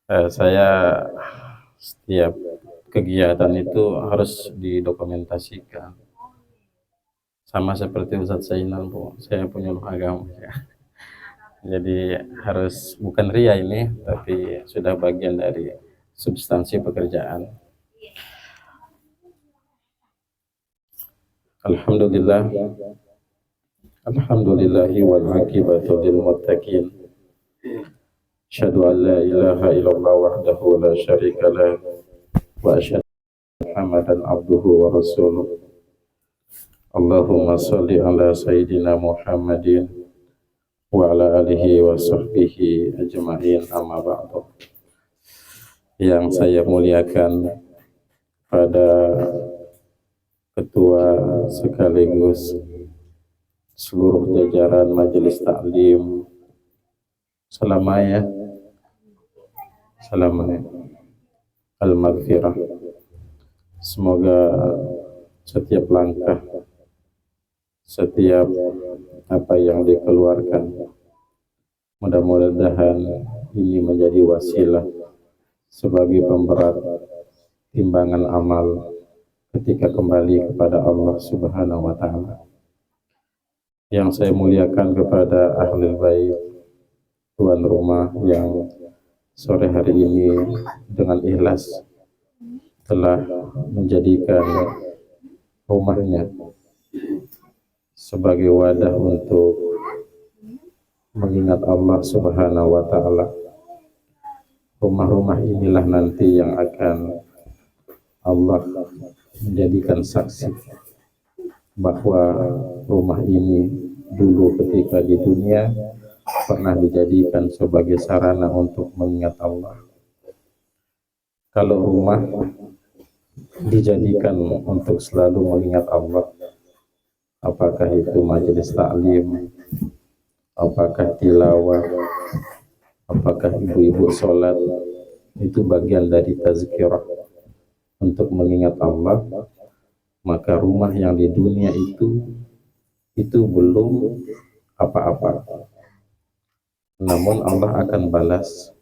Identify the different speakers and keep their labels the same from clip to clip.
Speaker 1: Saya setiap kegiatan itu harus didokumentasikan. Sama seperti Ustadz Zainal, Bu. Saya punya agama. Ya. Jadi harus bukan ria ini, tapi sudah bagian dari substansi pekerjaan. Alhamdulillah, alhamdulillahi wal akibatu lil muttaqin. Asyhadu an la ilaha illallah wahdahu la syarika lah wa asyhadu Muhammadan abduhu wa rasuluh. Allahumma shalli ala sayyidina Muhammadin wa ala alihi wa sahbihi ajma'in, amma ba'du. Yang saya muliakan pada ketua sekaligus seluruh jajaran Majelis Taklim Salamaya, Salamaya Al-Maghfirah. Semoga setiap langkah, setiap apa yang dikeluarkan, mudah-mudahan ini menjadi wasilah sebagai pemberat timbangan amal ketika kembali kepada Allah Subhanahu wa taala. Yang saya muliakan kepada ahli bait, tuan rumah yang sore hari ini dengan ikhlas telah menjadikan rumahnya sebagai wadah untuk mengingat Allah Subhanahu wa taala. Rumah-rumah inilah nanti yang akan Allah menjadikan saksi bahwa rumah ini dulu ketika di dunia pernah dijadikan sebagai sarana untuk mengingat Allah. Kalau rumah dijadikan untuk selalu mengingat Allah, apakah itu majelis taklim, apakah tilawah, apakah ibu-ibu sholat, itu bagian dari tazkirah untuk mengingat Allah. Maka rumah yang di dunia itu belum apa-apa, namun Allah akan balas.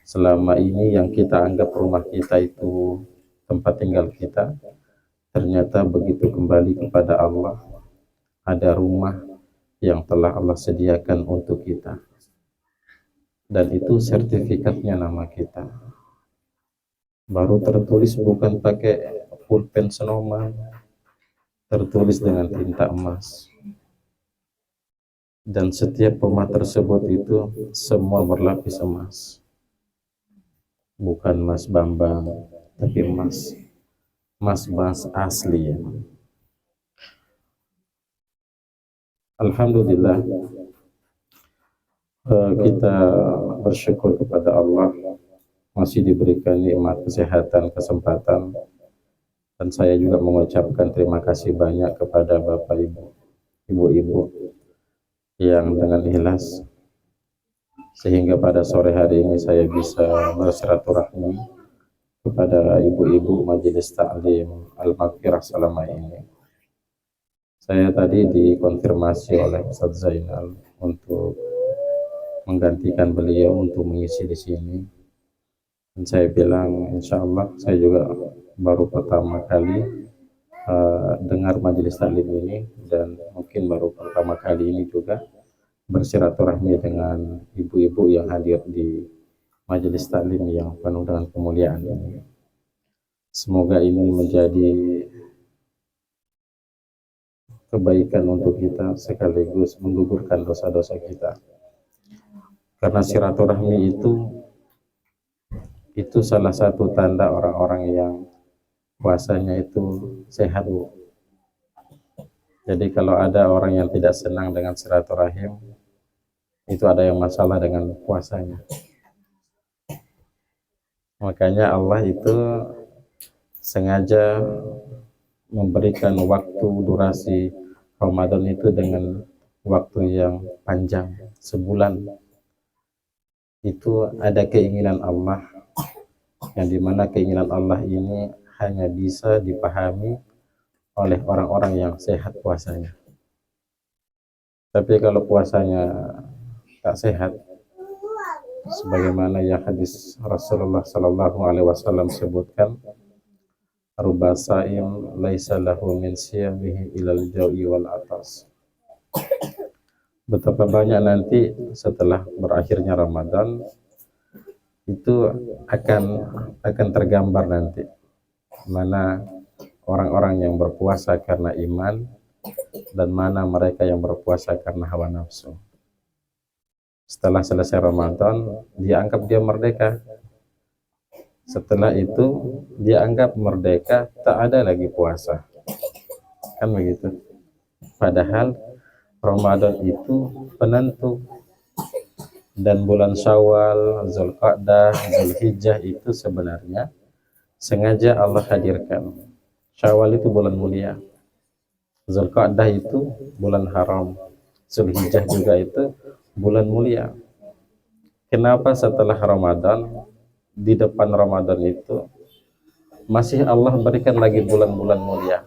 Speaker 1: Selama ini yang kita anggap rumah kita itu tempat tinggal kita, ternyata begitu kembali kepada Allah, ada rumah yang telah Allah sediakan untuk kita, dan itu sertifikatnya nama kita. Baru tertulis, bukan pakai pulpen Senoman, tertulis dengan tinta emas. Dan setiap rumah tersebut itu semua berlapis emas. Bukan emas Bambang, tapi emas asli ya. Alhamdulillah, kita bersyukur kepada Allah masih diberikan nikmat kesehatan, kesempatan, dan saya juga mengucapkan terima kasih banyak kepada Bapak Ibu, Ibu-ibu yang dengan ikhlas sehingga pada sore hari ini saya bisa bersilaturahmi kepada ibu-ibu Majelis Taklim Al-Maghfirah selama ini. Saya tadi dikonfirmasi oleh Ustadz Zainal untuk menggantikan beliau untuk mengisi di sini. Dan saya bilang, insya Allah saya juga baru pertama kali dengar majelis taklim ini, dan mungkin baru pertama kali ini juga bersilaturahmi dengan ibu-ibu yang hadir di majelis taklim yang penuh dengan kemuliaan ini. Semoga ini menjadi kebaikan untuk kita sekaligus menggugurkan dosa-dosa kita. Karena silaturahmi itu salah satu tanda orang-orang yang puasanya itu sehat, Bu. Jadi kalau ada orang yang tidak senang dengan silaturahim, itu ada yang masalah dengan puasanya. Makanya Allah itu sengaja memberikan waktu durasi Ramadan itu dengan waktu yang panjang, sebulan. Itu ada keinginan Allah, yang dimana keinginan Allah ini hanya bisa dipahami oleh orang-orang yang sehat puasanya. Tapi kalau puasanya tak sehat, sebagaimana yang hadis Rasulullah Sallallahu Alaihi Wasallam sebutkan, ruba saim laisa lahu min siyamihi ilal jawi wal atas. Betapa banyak nanti setelah berakhirnya Ramadan itu akan tergambar nanti mana orang-orang yang berpuasa karena iman dan mana mereka yang berpuasa karena hawa nafsu. Setelah selesai Ramadan, dia anggap dia merdeka. Setelah itu, dia anggap merdeka, tak ada lagi puasa. Kan begitu. Padahal Ramadan itu penentu. Dan bulan Syawal, Zulqa'dah, Zulhijjah itu sebenarnya sengaja Allah hadirkan. Syawal itu bulan mulia. Zulqa'dah itu bulan haram. Zulhijjah juga itu bulan mulia. Kenapa setelah Ramadan, di depan Ramadan itu masih Allah berikan lagi bulan-bulan mulia?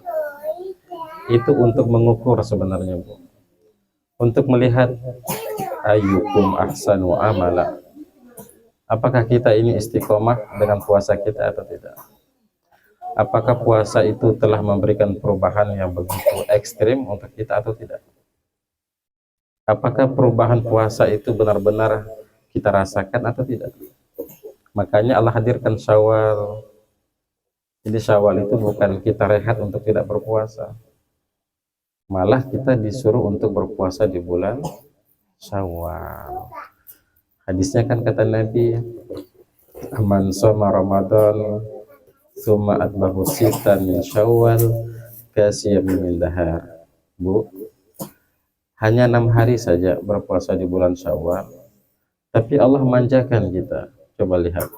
Speaker 1: Itu untuk mengukur sebenarnya, Bu. Untuk melihat ayyukum ahsanu amala. Apakah kita ini istiqomah dengan puasa kita atau tidak? Apakah puasa itu telah memberikan perubahan yang begitu ekstrim untuk kita atau tidak? Apakah perubahan puasa itu benar-benar kita rasakan atau tidak? Makanya Allah hadirkan Syawal. Jadi Syawal itu bukan kita rehat untuk tidak berpuasa. Malah kita disuruh untuk berpuasa di bulan Syawal. Hadisnya kan kata Nabi, "Man shoma Ramadan tsumma atbahu sitan min Syawal kasiyami min dahar." Bu, hanya 6 hari saja berpuasa di bulan Syawal, tapi Allah manjakan kita. Coba lihat,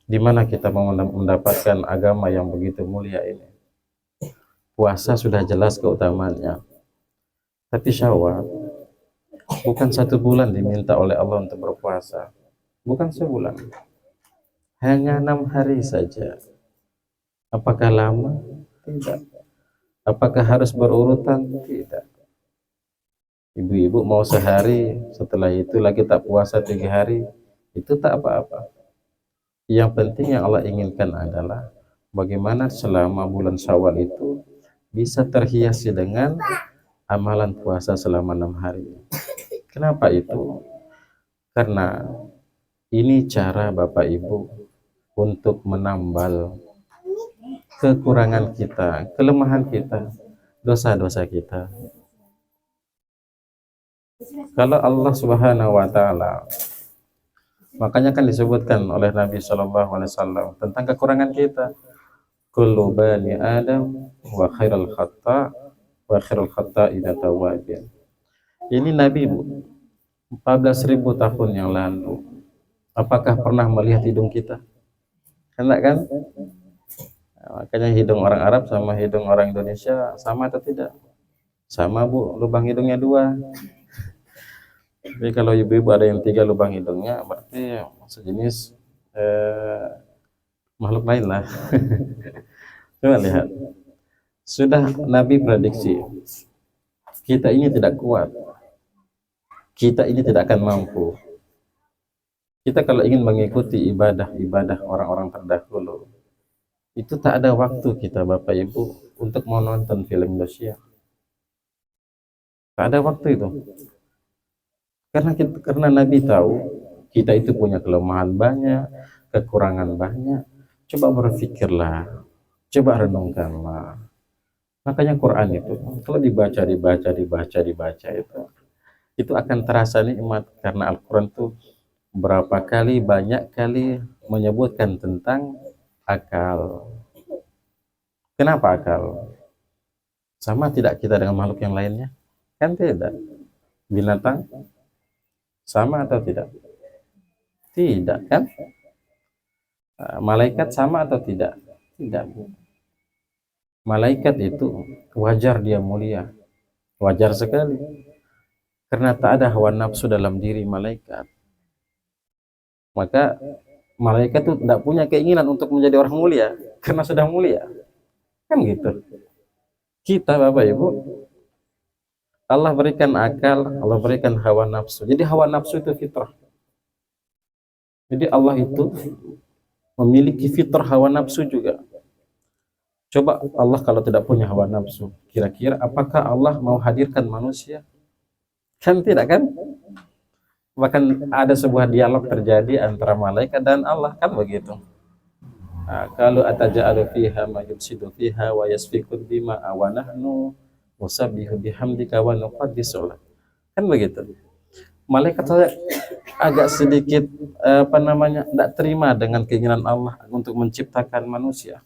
Speaker 1: di mana kita mau mendapatkan agama yang begitu mulia ini. Puasa sudah jelas keutamaannya, tapi Syawal bukan 1 bulan diminta oleh Allah untuk berpuasa, bukan sebulan, hanya 6 hari saja. Apakah lama? Tidak. Apakah harus berurutan? Tidak. Ibu-ibu mau sehari, setelah itu lagi tak puasa 3 hari, itu tak apa-apa. Yang penting yang Allah inginkan adalah bagaimana selama bulan Syawal itu bisa terhiasi dengan amalan puasa selama 6 hari. Kenapa itu? Karena ini cara Bapak Ibu untuk menambal kekurangan kita, kelemahan kita, dosa-dosa kita. Kalau Allah Subhanahu wa taala, makanya kan disebutkan oleh Nabi Shallallahu alaihi wasallam tentang kekurangan kita. Kullu bani Adam wa khairul khata' idza tawwabin. Ini Nabi, Bu, 14.000 tahun yang lalu. Apakah pernah melihat hidung kita? Enak kan? Nah, makanya hidung orang Arab sama hidung orang Indonesia sama atau tidak? Sama, Bu, lubang hidungnya 2. Tapi kalau ibu-ibu ada yang 3 lubang hidungnya, berarti sejenis makhluk lain lah. Coba lihat, sudah Nabi prediksi kita ini tidak kuat, kita ini tidak akan mampu. Kita kalau ingin mengikuti ibadah orang-orang terdahulu, itu tak ada waktu kita Bapak Ibu untuk mau nonton film Indonesia. Tak ada waktu itu. Karena Nabi tahu kita itu punya kelemahan banyak, kekurangan banyak. Coba berpikirlah, coba renungkanlah. Makanya Quran itu kalau dibaca itu akan terasa nikmat, karena Al-Quran itu berapa kali, banyak kali menyebutkan tentang akal. Kenapa akal? Sama tidak kita dengan makhluk yang lainnya? Kan tidak. Binatang sama atau tidak? Tidak, kan? Malaikat sama atau tidak? Tidak. Malaikat itu wajar dia mulia, wajar sekali, karena tak ada hawa nafsu dalam diri malaikat. Maka malaikat itu tidak punya keinginan untuk menjadi orang mulia karena sudah mulia, kan gitu. Kita Bapak Ibu Allah berikan akal, Allah berikan hawa nafsu. Jadi hawa nafsu itu fitrah. Jadi Allah itu memiliki fitrah hawa nafsu juga. Coba Allah kalau tidak punya hawa nafsu, kira-kira apakah Allah mau hadirkan manusia? Kan tidak kan? Bahkan ada sebuah dialog terjadi antara malaikat dan Allah, kan begitu. Nah, kalau ataja'alu fiha ma yufsidu fiha wa yasfiku dima'a wa nahnu nusabbihu bihamdika wa nuqaddisu lak. Kan begitu. Malaikat saya agak sedikit tidak terima dengan keinginan Allah untuk menciptakan manusia.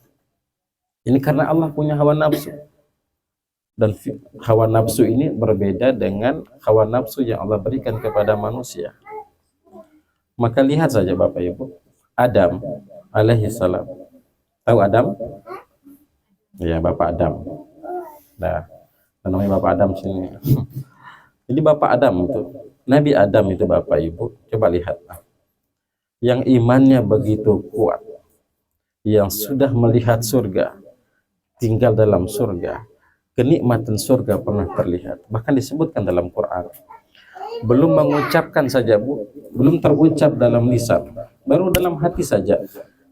Speaker 1: Ini karena Allah punya hawa nafsu. Dan hawa nafsu ini berbeda dengan hawa nafsu yang Allah berikan kepada manusia. Maka lihat saja Bapak Ibu, Adam alaihi salam. Tahu Adam? Ya, Bapak Adam. Nah, namanya Bapak Adam sini. Jadi Bapak Adam itu, Nabi Adam itu Bapak Ibu, coba lihat. Yang imannya begitu kuat, yang sudah melihat surga, tinggal dalam surga, kenikmatan surga pernah terlihat. Bahkan disebutkan dalam Quran. Belum mengucapkan saja, Bu, belum terucap dalam lisan, baru dalam hati saja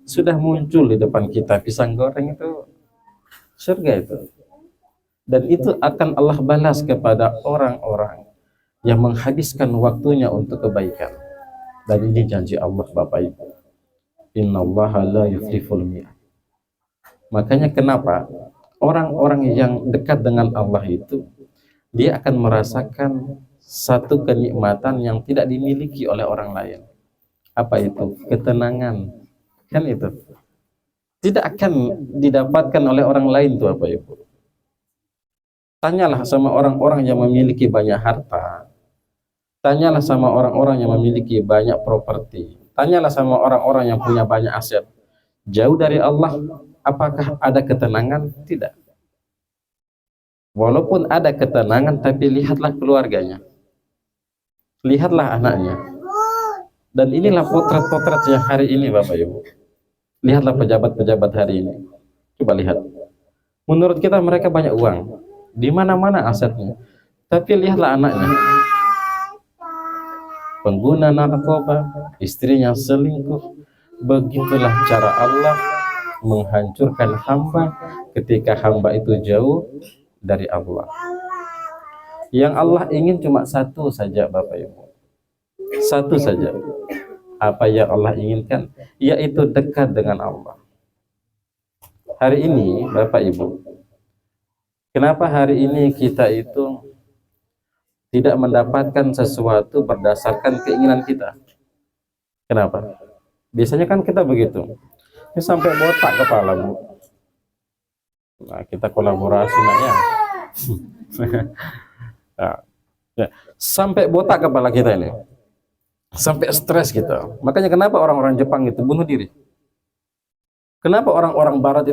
Speaker 1: sudah muncul di depan kita pisang goreng itu surga itu. Dan itu akan Allah balas kepada orang-orang yang menghabiskan waktunya untuk kebaikan. Dan ini janji Allah Bapak Ibu. Innallaha la yukhliful mi'ad. Makanya kenapa orang-orang yang dekat dengan Allah itu dia akan merasakan satu kenikmatan yang tidak dimiliki oleh orang lain. Apa itu? Ketenangan. Kan itu. Tidak akan didapatkan oleh orang lain tuh Bapak Ibu. Tanyalah sama orang-orang yang memiliki banyak harta. Tanyalah sama orang-orang yang memiliki banyak properti. Tanyalah sama orang-orang yang punya banyak aset. Jauh dari Allah, apakah ada ketenangan? Tidak. Walaupun ada ketenangan, tapi lihatlah keluarganya. Lihatlah anaknya. Dan inilah potret-potret yang hari ini Bapak Ibu. Lihatlah pejabat-pejabat hari ini. Coba lihat. Menurut kita mereka banyak uang. Di mana-mana asetnya. Tapi lihatlah anaknya. Pengguna narkoba, istrinya selingkuh. Begitulah cara Allah menghancurkan hamba ketika hamba itu jauh dari Allah. Yang Allah ingin cuma satu saja Bapak Ibu. Satu saja. Apa yang Allah inginkan, yaitu dekat dengan Allah. Hari ini Bapak Ibu, kenapa hari ini kita itu tidak mendapatkan sesuatu berdasarkan keinginan kita? Kenapa? Biasanya kan kita begitu. Ini sampai botak kepala, Bu. Nah, kita kolaborasi nak ya. Nah, ya. Sampai botak kepala kita ini. Sampai stres kita. Makanya kenapa orang-orang Jepang itu bunuh diri? Kenapa orang-orang Barat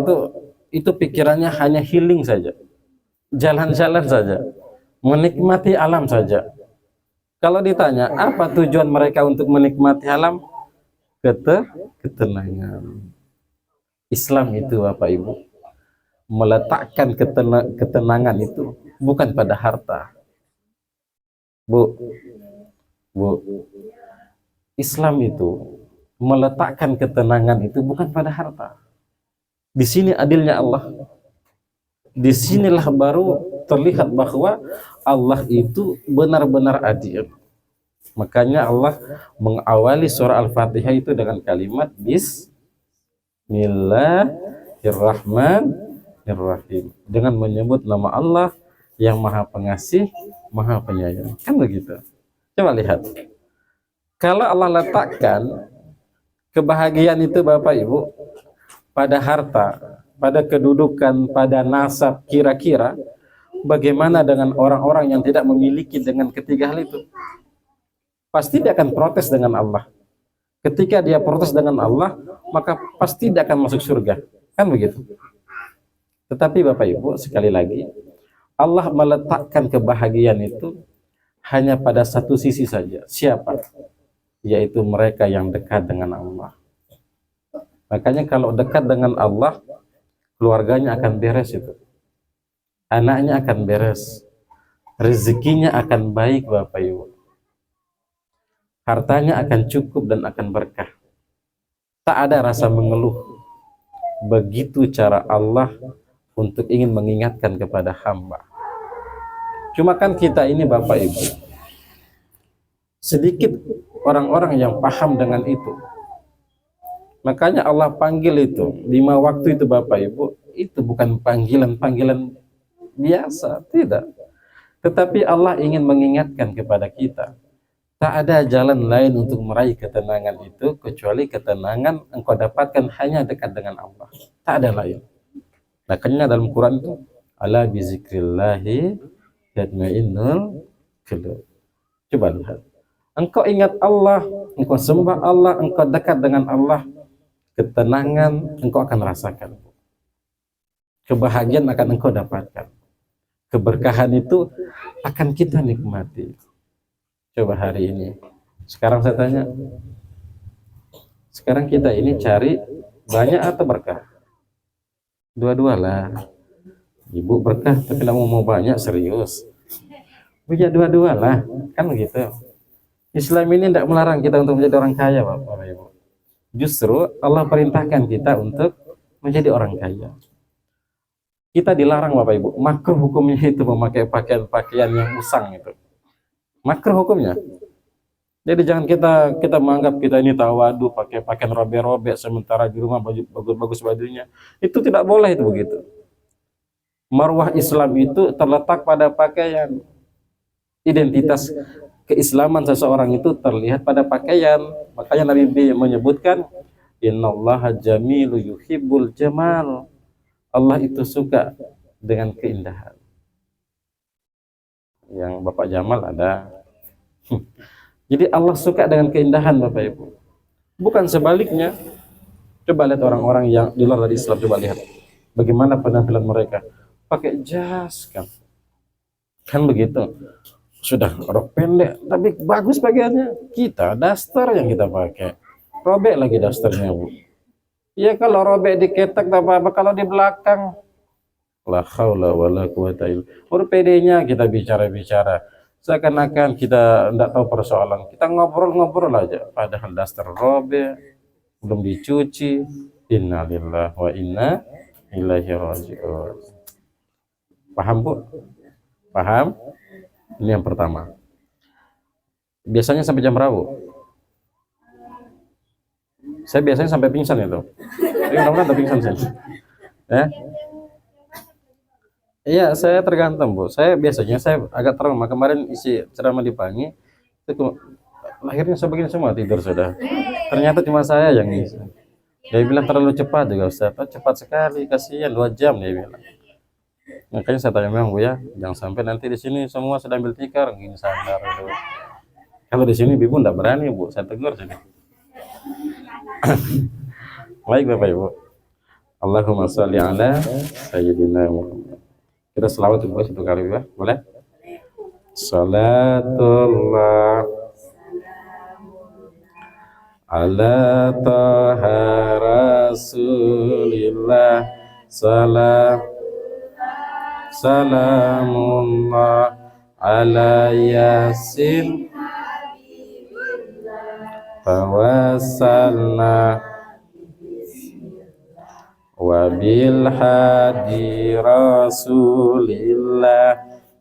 Speaker 1: itu pikirannya hanya healing saja, jalan-jalan saja, menikmati alam saja. Kalau ditanya apa tujuan mereka untuk menikmati alam, ketenangan. Islam itu Bapak Ibu meletakkan ketenangan itu bukan pada harta, Bu. Islam itu meletakkan ketenangan itu bukan pada harta. Di sini adilnya Allah. Disinilah baru terlihat bahwa Allah itu benar-benar adil. Makanya Allah mengawali surah Al-Fatihah itu dengan kalimat Bismillahirrahmanirrahim. Dengan menyebut nama Allah yang Maha Pengasih, Maha Penyayang. Kan begitu. Coba lihat. Kalau Allah letakkan kebahagiaan itu Bapak Ibu pada harta, pada kedudukan, pada nasab, kira-kira bagaimana dengan orang-orang yang tidak memiliki dengan ketiga hal itu? Pasti dia akan protes dengan Allah. Ketika dia protes dengan Allah, maka pasti dia akan masuk surga. Kan begitu. Tetapi Bapak Ibu, sekali lagi, Allah meletakkan kebahagiaan itu hanya pada satu sisi saja. Siapa? Yaitu mereka yang dekat dengan Allah. Makanya kalau dekat dengan Allah, keluarganya akan beres itu. Anaknya akan beres. rezekinya akan baik Bapak Ibu, hartanya akan cukup dan akan berkah, tak ada rasa mengeluh. Begitu cara Allah untuk ingin mengingatkan kepada hamba. Cuma kan kita ini Bapak Ibu, sedikit orang-orang yang paham dengan itu. Makanya Allah panggil itu 5 waktu itu Bapak Ibu, itu bukan panggilan-panggilan biasa, tidak. Tetapi Allah ingin mengingatkan kepada kita, tak ada jalan lain untuk meraih ketenangan itu kecuali ketenangan engkau dapatkan hanya dekat dengan Allah. Tak ada lain. Makanya dalam Quran itu, ala bizikrillahi yatma'innul qulub. Coba lihat. Engkau ingat Allah, engkau sembah Allah, engkau dekat dengan Allah, ketenangan engkau akan rasakan. Kebahagiaan akan engkau dapatkan. Keberkahan itu akan kita nikmati. Coba hari ini. Sekarang saya tanya, sekarang kita ini cari banyak atau berkah? Dua-dualah. Ibu berkah tapi tidak mau banyak, serius. Ya dua-dualah, kan begitu. Islam ini tidak melarang kita untuk menjadi orang kaya, Bapak Ibu. Justru Allah perintahkan kita untuk menjadi orang kaya. Kita dilarang Bapak Ibu, makruh hukumnya itu memakai pakaian-pakaian yang usang itu. Makruh hukumnya. Jadi jangan kita menganggap kita ini tawadu pakai pakaian robek-robek sementara di rumah baju bagus-bagus bajunya. Itu tidak boleh itu begitu. Marwah Islam itu terletak pada pakaian. Identitas keislaman seseorang itu terlihat pada pakaian. Makanya Nabi menyebutkan, innallaha jamilu yuhibbul jamal. Allah itu suka dengan keindahan. Yang Bapak Jamal ada. Jadi Allah suka dengan keindahan Bapak Ibu. Bukan sebaliknya. Coba lihat orang-orang yang di luar dari Islam, coba lihat bagaimana penampilan mereka. Pakai jas kan. Kan begitu. Sudah rok pendek tapi bagus pakaiannya. Kita daster yang kita pakai. Robek lagi dasternya, Bu. Ya kalau robek diketek tak apa-apa, kalau di belakang la haula wala quwata illa billah. PD-nya kita bicara-bicara seakan-akan kita tidak tahu persoalan. Kita ngobrol-ngobrol aja padahal daster robek, belum dicuci. Innalillahi wa inna ilaihi raji'un. Paham, Bu? Paham? Ini yang pertama. Biasanya sampai jam berapa? Saya biasanya sampai pingsan itu. Tapi mudah-mudahan tak pingsan sih. Ya. Iya, saya tergantung, Bu. Saya biasanya agak trauma. Kemarin isi ceramah di pagi, itu lahirnya sebegini semua tidur sudah. Ternyata cuma saya yang ngisi. Dia bilang terlalu cepat juga, Ustaz. Cepat sekali, kasihan 2 jam dia bilang. Makanya saya tanya memang, Bu ya, jangan sampai nanti di sini semua sudah ambil tikar, gini sadar itu. Kalau di sini Bibu enggak berani, Bu. Saya tegur sini. Baik Bapak Ibu. Allahumma sholli ala sayyidina Muhammad. Kita selawat itu satu kali ya, boleh? Salatullah ala taha rasulillah salamullah ala yasin tawassalna wa bil hadi rasulillah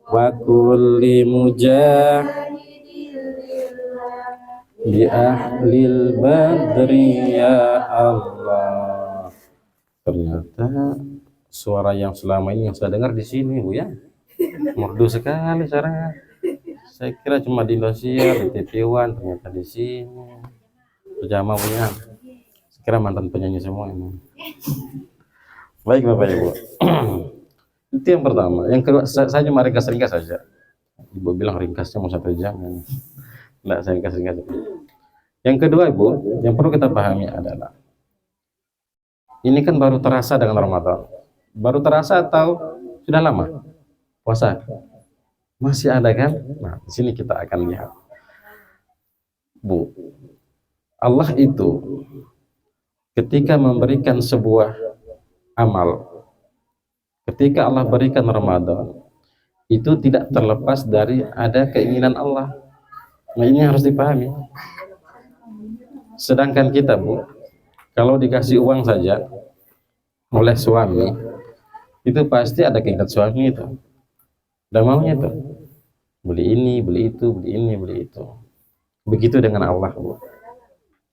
Speaker 1: wa kulli bi ahlil badri ya Allah. Ternyata suara yang selama ini yang saya dengar di sini, Bu ya, merdu sekali suaranya. Saya kira cuma di Indosiar, di TV One, ternyata di sini. Pejama punya, sekira mantan penyanyi semua ini. Baik Bapak Ibu. Itu yang pertama. Yang kedua, saya cuma ringkas-ringkas saja. Ibu bilang ringkasnya mau 1 jam. Enggak, saya ringkas-ringkas. Yang kedua Ibu, yang perlu kita pahami adalah ini kan baru terasa dengan Ramadan. Baru terasa atau sudah lama puasa? Masih ada kan? Nah, di sini kita akan lihat. Bu, Allah itu ketika memberikan sebuah amal, ketika Allah berikan Ramadan, itu tidak terlepas dari ada keinginan Allah. Nah, ini harus dipahami. Sedangkan kita, Bu, kalau dikasih uang saja oleh suami, itu pasti ada keinginan suami itu. Udah maunya tuh. Beli ini, beli itu, beli ini, beli itu. Begitu dengan Allah, Bu.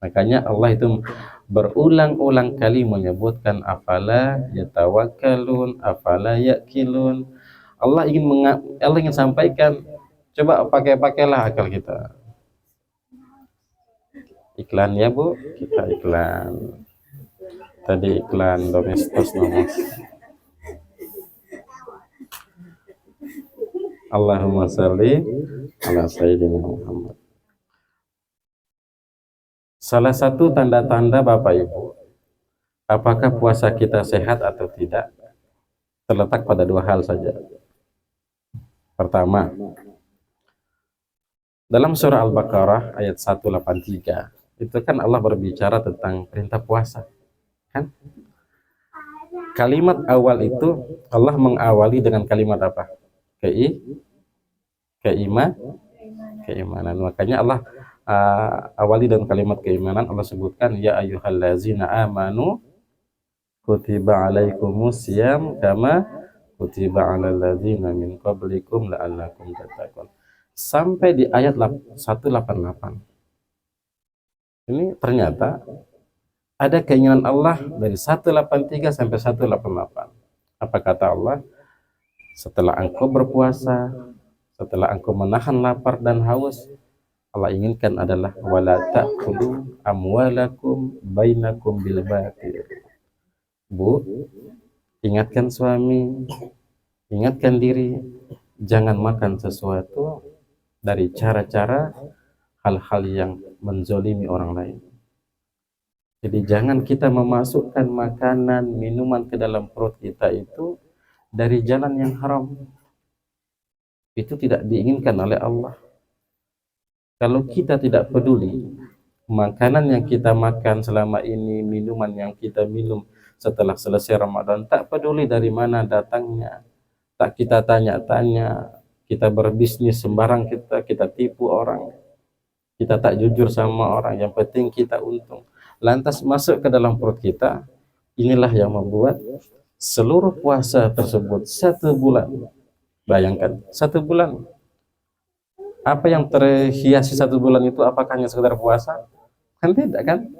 Speaker 1: Makanya Allah itu berulang-ulang kali menyebutkan afala yatawakkalun, afala yakilun. Allah ingin sampaikan, coba pakailah akal kita. Iklan ya, Bu, kita iklan. Tadi iklan Domestos nomor. Allahumma sholli ala sayyidina Muhammad. Salah satu tanda-tanda Bapak Ibu, apakah puasa kita sehat atau tidak, terletak pada dua hal saja. Pertama, dalam surah Al-Baqarah ayat 183, itu kan Allah berbicara tentang perintah puasa. Kan? Kalimat awal itu Allah mengawali dengan kalimat apa? Keimanan. Makanya Allah awali dengan kalimat keimanan. Allah sebutkan ya ayyuhallazina amanu kutiba alaikumus syiyam kama kutiba alal ladzina min qablikum la'allakum tattaqun. Sampai di ayat 188. Ini ternyata ada keinginan Allah dari 183 sampai 188. Apa kata Allah? Setelah engkau berpuasa, setelah engkau menahan lapar dan haus, Allah inginkan adalah wala ta'kulu amwalakum bainakum bil batil. Bu, ingatkan suami, ingatkan diri, jangan makan sesuatu dari cara-cara hal-hal yang menzolimi orang lain. Jadi jangan kita memasukkan makanan, minuman ke dalam perut kita itu dari jalan yang haram. Itu tidak diinginkan oleh Allah. Kalau kita tidak peduli makanan yang kita makan selama ini, minuman yang kita minum setelah selesai Ramadan, tak peduli dari mana datangnya, tak kita tanya-tanya, kita berbisnis sembarang, kita tipu orang, kita tak jujur sama orang, yang penting kita untung, lantas masuk ke dalam perut kita. Inilah yang membuat seluruh puasa tersebut 1 bulan, bayangkan 1 bulan, apa yang terhiasi 1 bulan itu? Apakah hanya sekedar puasa? Kan tidak, kan?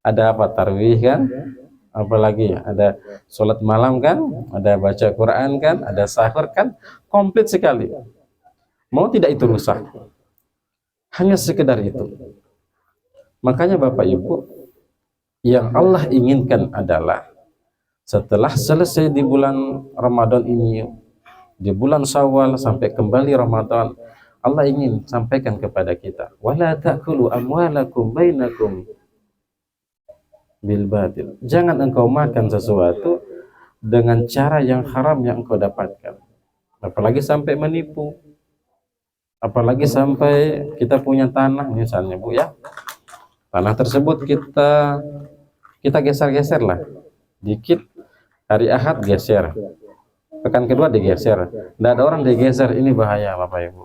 Speaker 1: Ada apa? Tarawih kan? Apalagi ada sholat malam kan? Ada baca Quran kan? Ada sahur kan? Komplit sekali. Mau tidak itu rusak? Hanya sekedar itu. Makanya Bapak Ibu, yang Allah inginkan adalah setelah selesai di bulan Ramadan ini, di bulan Syawal sampai kembali Ramadan, Allah ingin sampaikan kepada kita, wala ta'kulu amwalakum bainakum bil batil. Jangan engkau makan sesuatu dengan cara yang haram yang engkau dapatkan. Apalagi sampai menipu. Apalagi sampai kita punya tanah misalnya, Bu ya. Tanah tersebut kita geser-geser lah. Dikit hari Ahad geser. Pekan kedua digeser. Tidak ada orang digeser, ini bahaya Bapak Ibu.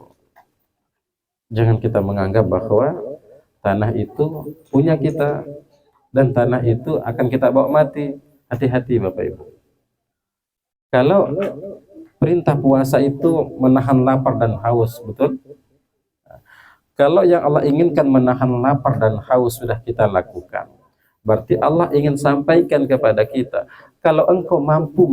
Speaker 1: Jangan kita menganggap bahwa tanah itu punya kita dan tanah itu akan kita bawa mati. Hati-hati Bapak Ibu. Kalau perintah puasa itu menahan lapar dan haus, betul? Kalau yang Allah inginkan menahan lapar dan haus sudah kita lakukan, berarti Allah ingin sampaikan kepada kita, kalau engkau mampu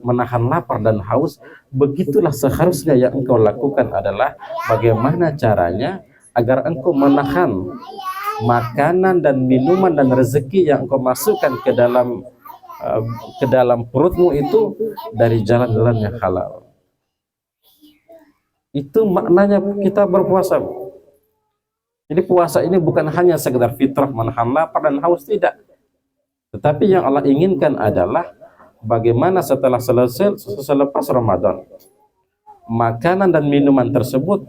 Speaker 1: menahan lapar dan haus, begitulah seharusnya yang engkau lakukan adalah bagaimana caranya agar engkau menahan makanan dan minuman dan rezeki yang engkau masukkan ke dalam perutmu itu dari jalan-jalan yang halal. Itu maknanya kita berpuasa. Jadi puasa ini bukan hanya sekedar fitrah menahan lapar dan haus, tidak. Tetapi yang Allah inginkan adalah bagaimana setelah selepas Ramadan, makanan dan minuman tersebut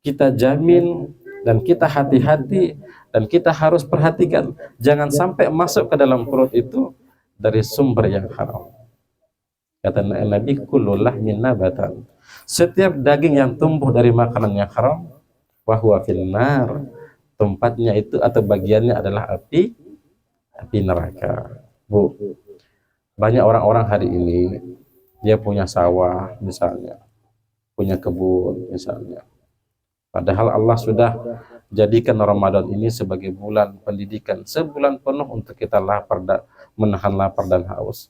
Speaker 1: kita jamin dan kita hati-hati dan kita harus perhatikan jangan sampai masuk ke dalam perut itu dari sumber yang haram. Kata Nabi, kullu lahmin nabatan Setiap daging yang tumbuh dari makanan yang haram, wahwa finnar, tempatnya itu atau bagiannya adalah api neraka. Bu, banyak orang-orang hari ini dia punya sawah misalnya, punya kebun misalnya. Padahal Allah sudah jadikan Ramadan ini sebagai bulan pendidikan, sebulan penuh untuk kita menahan lapar dan haus.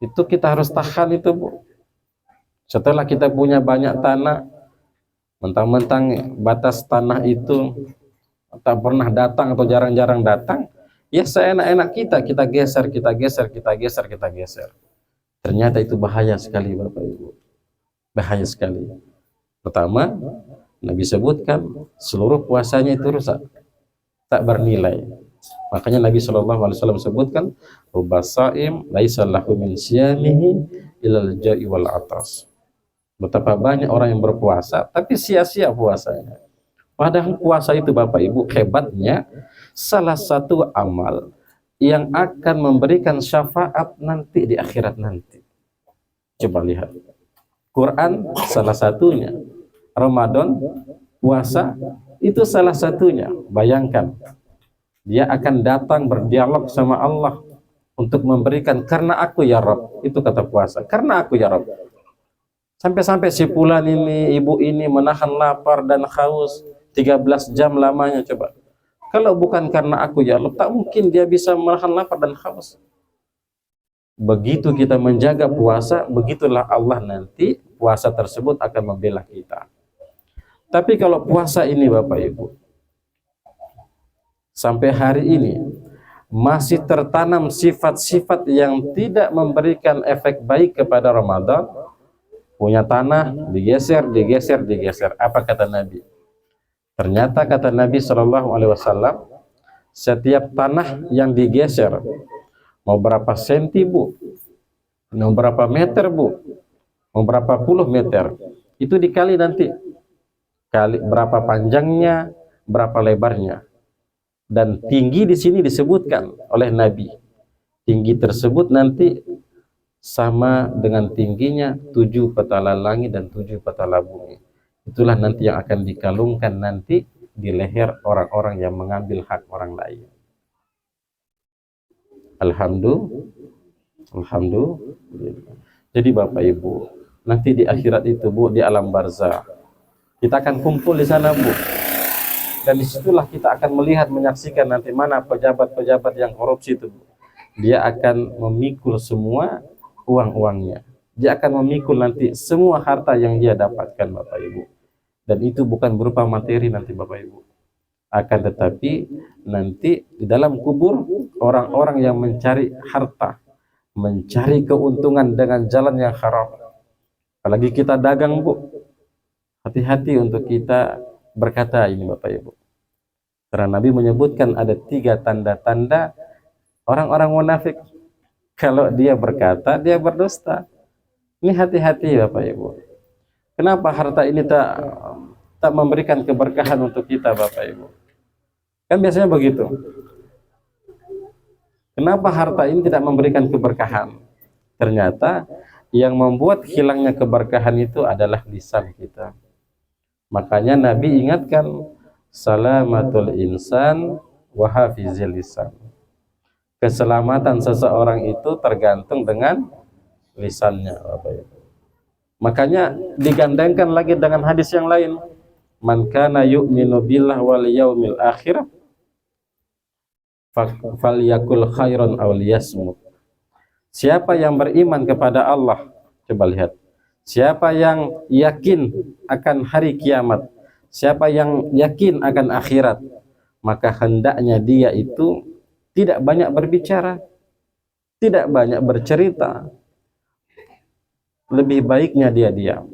Speaker 1: Itu kita harus tahan itu, Bu. Setelah kita punya banyak tanah, mentang-mentang batas tanah itu tak pernah datang atau jarang-jarang datang, ya seenak-enak kita geser, kita geser, kita geser, kita geser. Ternyata itu bahaya sekali, Bapak Ibu. Bahaya sekali. Pertama, Nabi sebutkan seluruh puasanya itu rusak, tak bernilai. Makanya Nabi SAW sebutkan, rubasaim laisa lahu min siyamihi ilal ja'i wal atas. Betapa banyak orang yang berpuasa tapi sia-sia puasanya. Padahal puasa itu, Bapak Ibu, hebatnya salah satu amal yang akan memberikan syafaat nanti di akhirat nanti. Coba lihat. Quran salah satunya. Ramadan, puasa, itu salah satunya. Bayangkan. Dia akan datang berdialog sama Allah untuk memberikan, karena aku ya Rabb. Itu kata puasa. Karena aku ya Rabb. Sampai-sampai si fulan ini, ibu ini menahan lapar dan haus 13 jam lamanya, coba. Kalau bukan karena aku ya Allah, tak mungkin dia bisa menahan lapar dan haus. Begitu kita menjaga puasa, begitulah Allah nanti puasa tersebut akan membela kita. Tapi kalau puasa ini, Bapak Ibu, sampai hari ini masih tertanam sifat-sifat yang tidak memberikan efek baik kepada Ramadan, punya tanah digeser, digeser, digeser. Apa kata Nabi? Ternyata kata Nabi SAW, setiap tanah yang digeser, mau berapa senti, Bu, mau berapa meter, Bu, mau berapa puluh meter, itu dikali nanti, kali berapa panjangnya, berapa lebarnya, dan tinggi di sini disebutkan oleh Nabi. Tinggi tersebut nanti sama dengan tingginya 7 petala langit dan 7 petala bumi. Itulah nanti yang akan dikalungkan nanti di leher orang-orang yang mengambil hak orang lain. Alhamdulillah. Jadi Bapak Ibu, nanti di akhirat itu, Bu, di alam barzah, kita akan kumpul di sana, Bu. Dan disitulah kita akan melihat, menyaksikan nanti mana pejabat-pejabat yang korupsi itu, Bu. Dia akan memikul semua uang-uangnya. Dia akan memikul nanti semua harta yang dia dapatkan, Bapak Ibu. Dan itu bukan berupa materi nanti, Bapak Ibu. Akan tetapi nanti di dalam kubur, orang-orang yang mencari harta, mencari keuntungan dengan jalan yang haram. Apalagi kita dagang, Bu. Hati-hati untuk kita berkata ini, Bapak Ibu. Karena Nabi menyebutkan ada 3 tanda-tanda orang-orang munafik. Kalau dia berkata, dia berdusta. Ini hati-hati, Bapak Ibu. Kenapa harta ini tak memberikan keberkahan untuk kita, Bapak Ibu? Kan biasanya begitu. Kenapa harta ini tidak memberikan keberkahan? Ternyata yang membuat hilangnya keberkahan itu adalah lisan kita. Makanya Nabi ingatkan, salamatul insan wa hafizil lisan. Keselamatan seseorang itu tergantung dengan lisannya, Bapak Ibu. Makanya digandengkan lagi dengan hadis yang lain. Man kana yu'minu billah wal yaumil akhir falyakul khairan aw liyasmut. Siapa yang beriman kepada Allah, coba lihat. Siapa yang yakin akan hari kiamat, siapa yang yakin akan akhirat, maka hendaknya dia itu tidak banyak berbicara, tidak banyak bercerita. Lebih baiknya dia diam.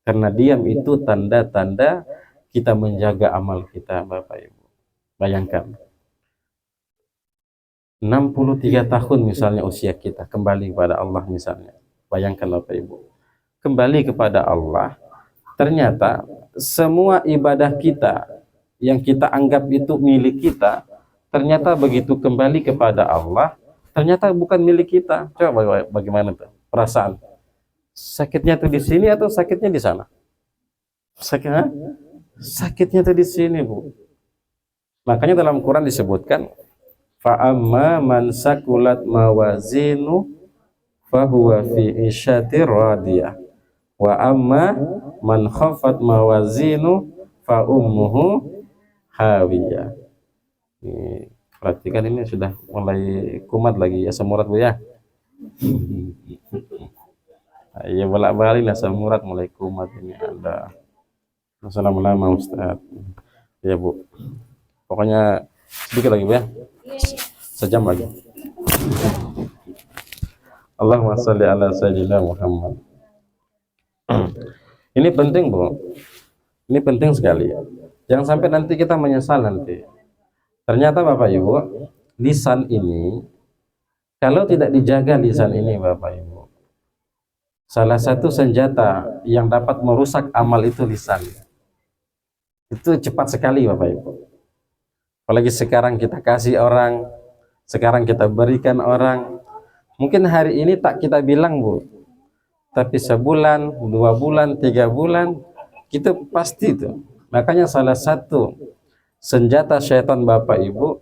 Speaker 1: Karena diam itu tanda-tanda kita menjaga amal kita, Bapak Ibu. Bayangkan, 63 tahun misalnya usia kita, kembali kepada Allah misalnya. Bayangkan, Bapak Ibu. Kembali kepada Allah, ternyata semua ibadah kita yang kita anggap itu milik kita, ternyata begitu kembali kepada Allah, ternyata bukan milik kita. Coba bagaimana tuh perasaan? Sakitnya tuh di sini atau sakitnya di sana? Sakitnya, sakitnya tuh di sini, Bu. Makanya dalam Quran disebutkan, fa amma man sakulat mawazinu fahuwa fi isyatir radiyah wa amma man khafat mawazinu fa ummuhu hawiyah. Ini, perhatikan ini sudah mulai kumat lagi asam urat, Bu ya. Ya bolak-balik asam urat mulai kumat ini ada. Assalamualaikum Ustaz. Ya Bu. Pokoknya sedikit lagi Bu ya. Sejam lagi. Allahumma sholli ala sayyidina Muhammad. Ini penting Bu. Ini penting sekali. Jangan sampai nanti kita menyesal nanti. Ternyata Bapak Ibu, lisan ini kalau tidak dijaga lisan ini Bapak Ibu, salah satu senjata yang dapat merusak amal itu lisan. Itu cepat sekali Bapak Ibu. Apalagi sekarang kita kasih orang, sekarang kita berikan orang. Mungkin hari ini tak kita bilang Bu, tapi sebulan, 2 bulan, 3 bulan, kita pasti itu. Makanya salah satu senjata syaitan Bapak Ibu,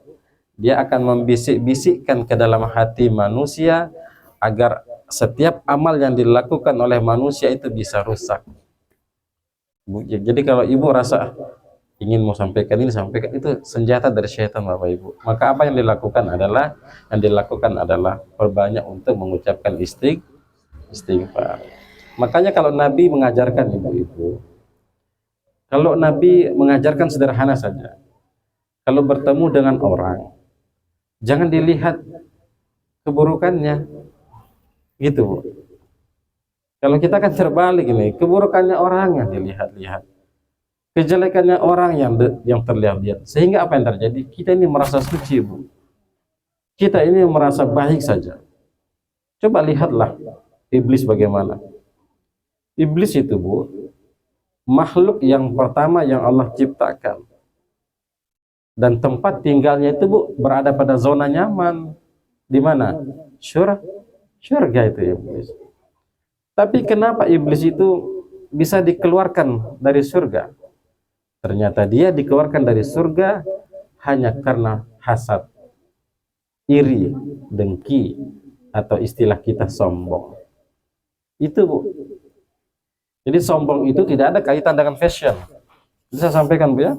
Speaker 1: dia akan membisik-bisikkan ke dalam hati manusia agar setiap amal yang dilakukan oleh manusia itu bisa rusak. Jadi kalau ibu rasa ingin mau sampaikan ini, sampaikan, itu senjata dari syaitan Bapak Ibu. Maka apa yang dilakukan adalah perbanyak untuk mengucapkan istighfar. Makanya kalau Nabi mengajarkan ibu-ibu, kalau Nabi mengajarkan sederhana saja, kalau bertemu dengan orang, jangan dilihat keburukannya, gitu Bu. Kalau kita kan terbalik ini, keburukannya orang yang dilihat-lihat, kejelekannya orang yang terlihat-lihat. Sehingga apa yang terjadi? Kita ini merasa suci Bu. Kita ini merasa baik saja. Coba lihatlah iblis bagaimana. Iblis itu Bu, makhluk yang pertama yang Allah ciptakan. Dan tempat tinggalnya itu Bu berada pada zona nyaman. Di mana? Syurga itu iblis. Tapi kenapa iblis itu bisa dikeluarkan dari surga? Ternyata dia dikeluarkan dari surga hanya karena hasad, iri, dengki, atau istilah kita sombong. Itu Bu. Jadi sombong itu tidak ada kaitan dengan fashion. Bisa sampaikan Bu ya?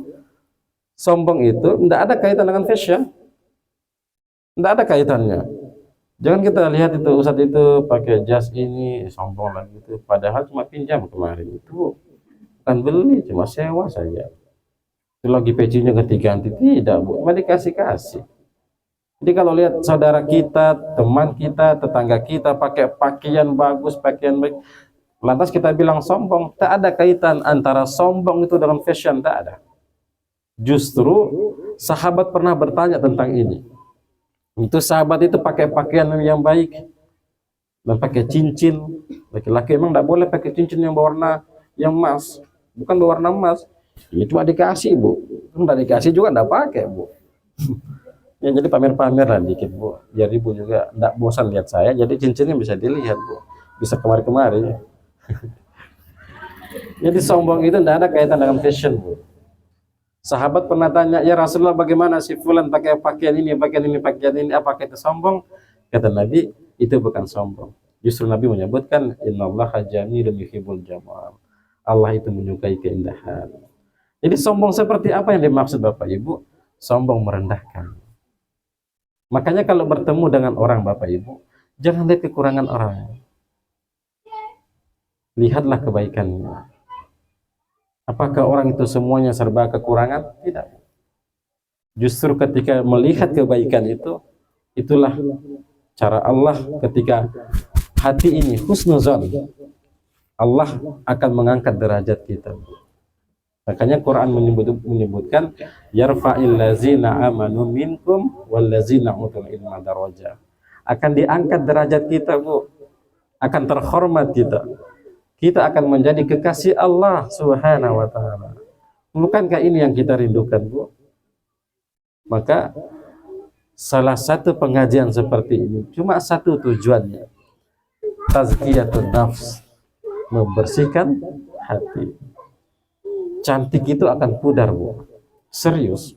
Speaker 1: Sombong itu tidak ada kaitan dengan fashion. Tidak ada kaitannya. Jangan kita lihat itu ustadz itu pakai jas ini, sombong lagi itu. Padahal cuma pinjam kemarin itu. Bukan beli, cuma sewa saja. Itu lagi pecinya ganti-ganti. Tidak Bu, cuma dikasih-kasih. Jadi kalau lihat saudara kita, teman kita, tetangga kita pakai pakaian bagus, pakaian baik, lantas kita bilang sombong. Tak ada kaitan antara sombong itu dengan fashion, tak ada. Justru sahabat pernah bertanya tentang ini. Itu sahabat itu pakai pakaian yang baik dan pakai cincin. Laki-laki emang tidak boleh pakai cincin yang berwarna yang emas, bukan berwarna emas. Ini cuma dikasih Bu, tidak dikasih juga tidak pakai Bu. Ya, jadi pamer-pamer lah dikit Bu, biar ibu juga tidak bosan lihat saya. Jadi cincinnya bisa dilihat Bu, bisa kemari-kemari. Jadi sombong itu tidak ada kaitan dengan fashion Bu. Sahabat pernah tanya, ya Rasulullah bagaimana si fulan pakai pakaian ini, apakah itu sombong? Kata Nabi, itu bukan sombong. Justru Nabi menyebutkan, innallaha jamilun yuhibbul jamal. Allah itu menyukai keindahan. Jadi sombong seperti apa yang dimaksud Bapak Ibu? Sombong merendahkan. Makanya kalau bertemu dengan orang Bapak Ibu, jangan lihat kekurangan orang. Lihatlah kebaikannya. Apakah orang itu semuanya serba kekurangan? Tidak. Justru ketika melihat kebaikan itu, itulah cara Allah ketika hati ini husnuzon. Allah akan mengangkat derajat kita. Makanya Quran menyebutkan yarfa'il ladzina amanu minkum wal ladzina utul ilma darajat. Akan diangkat derajat kita Bu. Akan terhormat kita. Kita akan menjadi kekasih Allah Subhanahu wa taala. Bukankah ini yang kita rindukan Bu? Maka salah satu pengajian seperti ini cuma satu tujuannya, tazkiyatun nafs, membersihkan hati. Cantik itu akan pudar, Bu. Serius.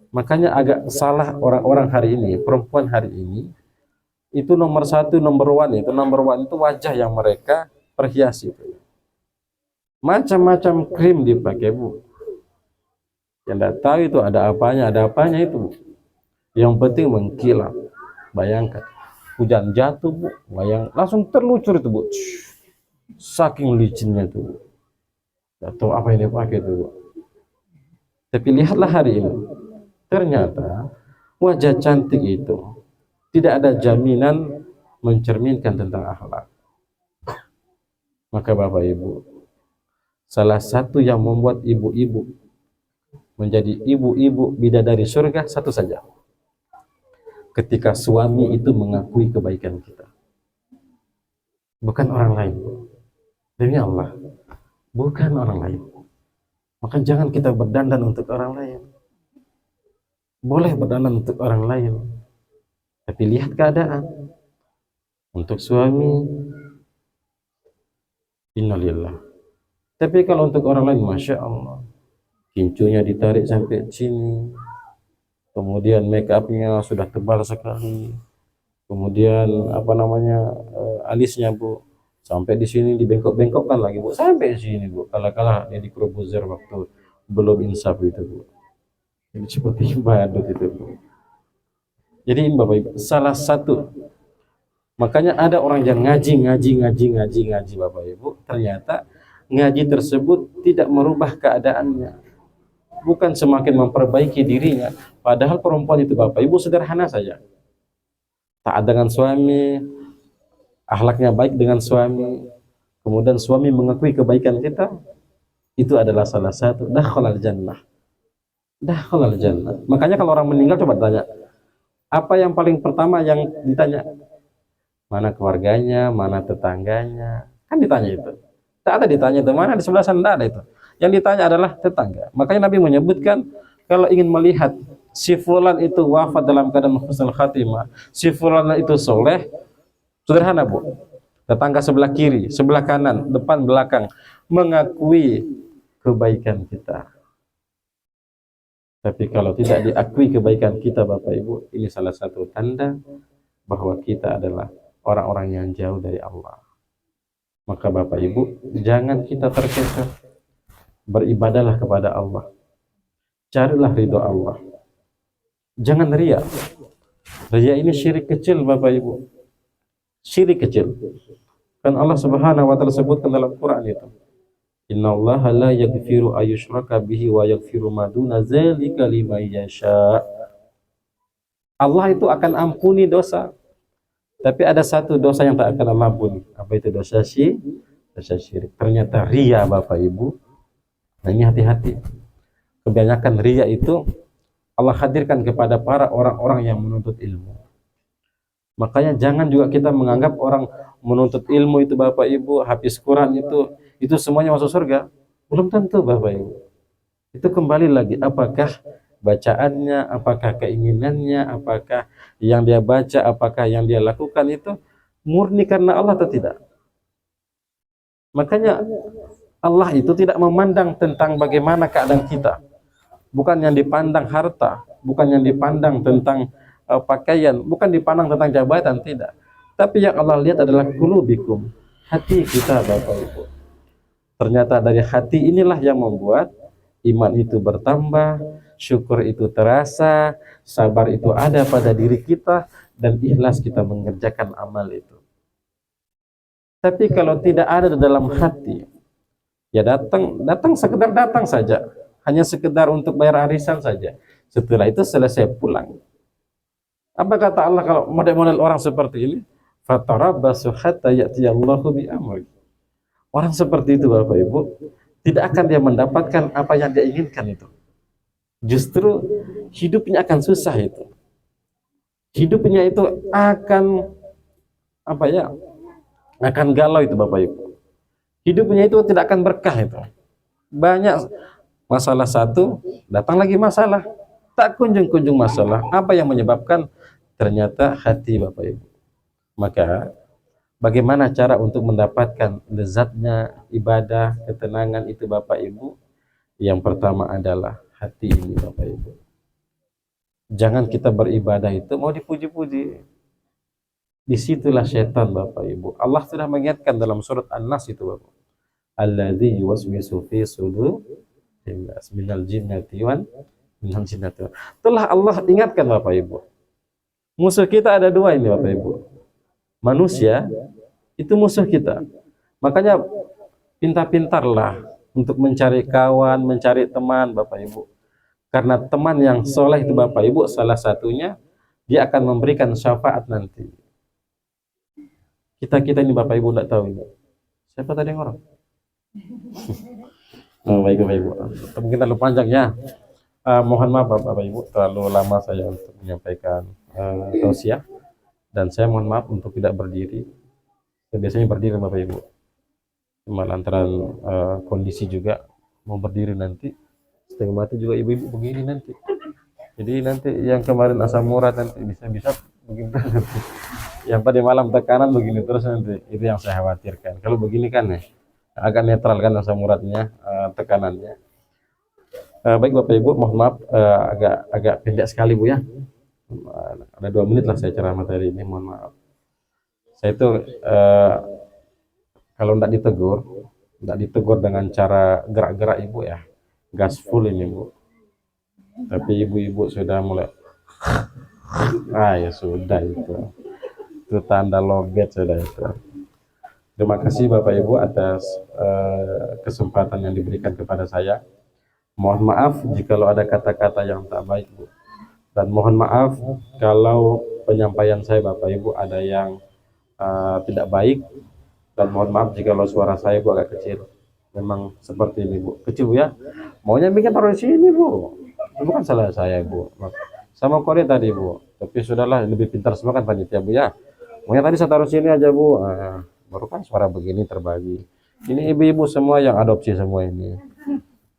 Speaker 1: Makanya agak salah orang-orang hari ini, perempuan hari ini, itu nomor satu, number one itu wajah yang mereka perhiasi itu. Macam-macam krim dipakai, Bu. Yang tidak tahu itu ada apanya itu, Bu. Yang penting mengkilap. Bayangkan, hujan jatuh, Bu, langsung terlucur itu, Bu. Saking licinnya itu, Bu. Tidak tahu apa yang dipakai itu, Bu. Tapi lihatlah hari ini, ternyata wajah cantik itu tidak ada jaminan mencerminkan tentang akhlak. Maka Bapak Ibu, salah satu yang membuat ibu-ibu menjadi ibu-ibu bidadari surga satu saja. Ketika suami itu mengakui kebaikan kita. Bukan orang lain. Demi Allah, bukan orang lain. Maka jangan kita berdandan untuk orang lain. Boleh berdandan untuk orang lain, tapi lihat keadaan. Untuk suami, innalillah. Tapi kalau untuk orang lain, Masya Allah, kincunya ditarik sampai sini, kemudian make upnya sudah tebal sekali, kemudian alisnya, Bu, sampai di sini dibengkok-bengkokkan lagi, Bu, sampai sini, Bu. Kalah-kalah dia di Corbuzier waktu belum insaf itu, Bu. Jadi seperti badut itu, Bu. Jadi Bapak Ibu, salah satu, makanya ada orang yang ngaji Bapak Ibu, ternyata ngaji tersebut tidak merubah keadaannya, bukan semakin memperbaiki dirinya. Padahal perempuan itu Bapak Ibu sederhana saja, taat dengan suami, akhlaknya baik dengan suami, kemudian suami mengakui kebaikan kita, itu adalah salah satu dakhalal jannah. Makanya kalau orang meninggal, coba tanya, apa yang paling pertama yang ditanya? Mana keluarganya, mana tetangganya, kan ditanya itu. Tak ada ditanya itu mana di sebelah sana, tidak ada itu. Yang ditanya adalah tetangga. Makanya Nabi menyebutkan, kalau ingin melihat si fulan itu wafat dalam keadaan husnul khatimah, si fulan itu soleh, sederhana, Bu. Tetangga sebelah kiri, sebelah kanan, depan, belakang mengakui kebaikan kita. Tapi kalau tidak diakui kebaikan kita, Bapak Ibu, ini salah satu tanda bahwa kita adalah orang-orang yang jauh dari Allah. Maka Bapak Ibu, jangan kita terkecoh. Beribadahlah kepada Allah. Carilah ridho Allah. Jangan riya. Riya ini syirik kecil, Bapak Ibu. Syirik kecil. Kan Allah Subhanahu wa taala sebutkan dalam Quran itu. Innallaha la yaghfiru ayyushraka bihi wa yaghfiru ma duna dzalika liman yasha. Allah itu akan ampuni dosa. Tapi ada satu dosa yang tak akan Allah ampuni. Apa itu dosa syirik? Ternyata riya, Bapak Ibu. Nah, ini hati-hati. Kebanyakan riya itu Allah hadirkan kepada para orang-orang yang menuntut ilmu. Makanya jangan juga kita menganggap orang menuntut ilmu itu, Bapak Ibu, hafiz Quran itu semuanya masuk surga. Belum tentu, Bapak Ibu. Itu kembali lagi, apakah bacaannya, apakah keinginannya, apakah yang dia baca, apakah yang dia lakukan itu murni karena Allah atau tidak. Makanya Allah itu tidak memandang tentang bagaimana keadaan kita. Bukan yang dipandang harta, bukan yang dipandang tentang pakaian, bukan dipandang tentang jabatan, tidak. Tapi yang Allah lihat adalah qulubikum, hati kita, Bapak Ibu. Ternyata dari hati inilah yang membuat iman itu bertambah, syukur itu terasa, sabar itu ada pada diri kita, dan ikhlas kita mengerjakan amal itu. Tapi kalau tidak ada di dalam hati, ya datang sekedar datang saja, hanya sekedar untuk bayar arisan saja. Setelah itu selesai pulang. Apa kata Allah kalau model-model orang seperti ini? Fatarabbasu hatta ya'tiyallahu bi amri. Orang seperti itu, Bapak Ibu, tidak akan dia mendapatkan apa yang dia inginkan itu. Justru hidupnya akan susah itu. Hidupnya itu akan akan galau itu, Bapak Ibu. Hidupnya itu tidak akan berkah itu. Banyak masalah satu, datang lagi masalah. Tak kunjung-kunjung masalah. Apa yang menyebabkan? Ternyata hati, Bapak Ibu. Maka Bagaimana cara untuk mendapatkan lezatnya ibadah, ketenangan itu Bapak Ibu? Yang pertama adalah hati ini Bapak Ibu. Jangan kita beribadah itu mau dipuji-puji. Disitulah setan Bapak Ibu. Allah sudah mengingatkan dalam surat An-Nas itu Bapak. Alladzi yuwaswisu fi sudurin nas minal jinnati wan minal jinnati. Telah Allah ingatkan Bapak Ibu. Musuh kita ada dua ini Bapak Ibu. Manusia itu musuh kita. Makanya pintar-pintarlah untuk mencari kawan, mencari teman Bapak Ibu. Karena teman yang soleh itu Bapak Ibu, salah satunya dia akan memberikan syafaat nanti. Kita ini Bapak Ibu tidak tahu ini. Siapa tadi yang orang? Oh, baik Bapak Ibu. Mungkin terlalu panjang ya. Mohon maaf Bapak Ibu, terlalu lama saya untuk menyampaikan tausiah. Dan saya mohon maaf untuk tidak berdiri. Saya biasanya berdiri Bapak Ibu. Cuma lantaran kondisi juga mau berdiri nanti. Setengah mati juga ibu-ibu begini nanti. Jadi nanti yang kemarin asam urat nanti bisa-bisa begini nanti. Yang pada malam tekanan begini terus nanti. Itu yang saya khawatirkan. Kalau begini kan ya agak netral kan asam uratnya, tekanannya. Baik Bapak Ibu, mohon maaf agak pendek sekali Bu ya. Ada 2 menit lah saya ceramah tadi ini, mohon maaf. Saya itu kalau tidak ditegur dengan cara gerak-gerak Ibu ya, gas full ini Bu. Tapi ibu-ibu sudah mulai, ya sudah itu tanda logat sudah itu. Terima kasih Bapak Ibu atas kesempatan yang diberikan kepada saya. Mohon maaf jikalau ada kata-kata yang tak baik Bu. Dan mohon maaf kalau penyampaian saya Bapak Ibu ada yang tidak baik. Dan mohon maaf jikalau suara saya Bu agak kecil. Memang seperti ini Bu. Kecil Bu ya. Maunya bikin taruh di sini Bu. Itu bukan salah saya Bu. Sama Korea tadi Bu. Tapi sudahlah, lebih pintar semua kan panitia Bu ya. Maunya tadi saya taruh sini aja Bu. Baru kan suara begini terbagi. Ini ibu-ibu semua yang adopsi semua ini.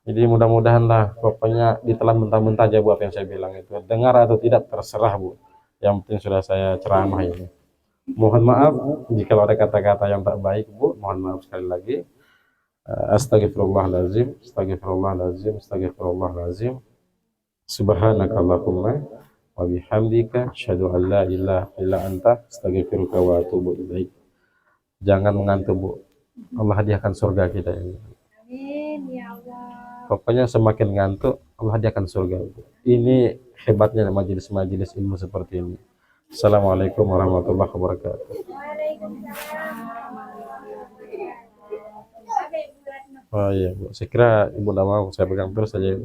Speaker 1: Jadi mudah-mudahan lah, pokoknya ditelan mentah-mentah aja Bu apa yang saya bilang itu. Dengar atau tidak terserah Bu. Yang penting sudah saya ceramah ini. Mohon maaf jika ada kata-kata yang tak baik Bu. Mohon maaf sekali lagi. Astagfirullahaladzim, astagfirullahaladzim, astagfirullahaladzim. Subhanakallahumma wa bihamdika asyhadu an la ilaha illa anta astaghfiruka wa atubu ilaik. Jangan mengantuk Bu. Allah hadiahkan surga kita ini. Amin ya Allah. Pokoknya semakin ngantuk Allah hadiahkan surga Bu. Ini hebatnya majelis-majelis ilmu seperti ini. Assalamualaikum warahmatullahi wabarakatuh. Oh iya Bu, saya kira Ibu tidak mau saya pegang terus saja.